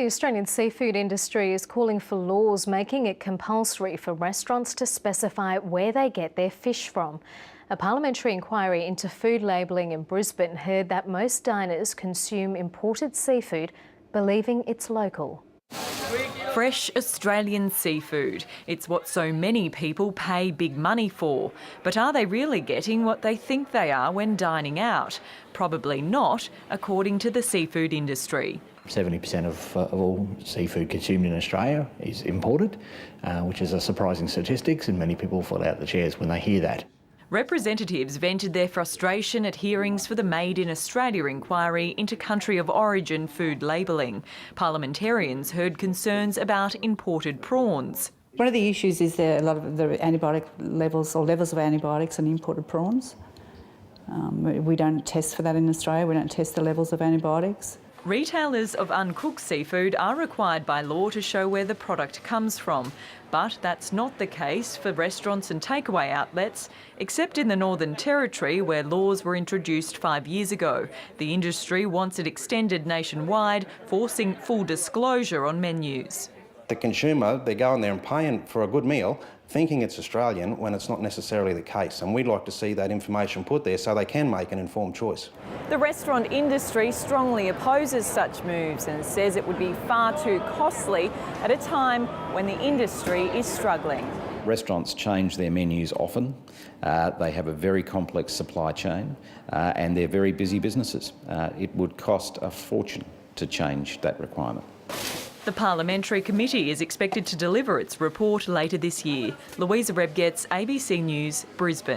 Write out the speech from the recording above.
The Australian seafood industry is calling for laws making it compulsory for restaurants to specify where they get their fish from. A parliamentary inquiry into food labelling in Brisbane heard that most diners consume imported seafood, believing it's local. Fresh Australian seafood. It's what so many people pay big money for. But are they really getting what they think they are when dining out? Probably not, according to the seafood industry. 70% of all seafood consumed in Australia is imported, which is a surprising statistics, and many people fall out the chairs when they hear that. Representatives vented their frustration at hearings for the Made in Australia inquiry into country of origin food labelling. Parliamentarians heard concerns about imported prawns. One of the issues is there a lot of the antibiotic levels or levels of antibiotics in imported prawns. We don't test for that in Australia. We don't test the levels of antibiotics. Retailers of uncooked seafood are required by law to show where the product comes from, but that's not the case for restaurants and takeaway outlets, except in the Northern Territory where laws were introduced 5 years ago. The industry wants it extended nationwide, forcing full disclosure on menus. The consumer, they're going there and paying for a good meal, thinking it's Australian when it's not necessarily the case, and we'd like to see that information put there so they can make an informed choice. The restaurant industry strongly opposes such moves and says it would be far too costly at a time when the industry is struggling. Restaurants change their menus often. They have a very complex supply chain and they're very busy businesses. It would cost a fortune to change that requirement. The Parliamentary Committee is expected to deliver its report later this year. Louisa Rebgetz, ABC News, Brisbane.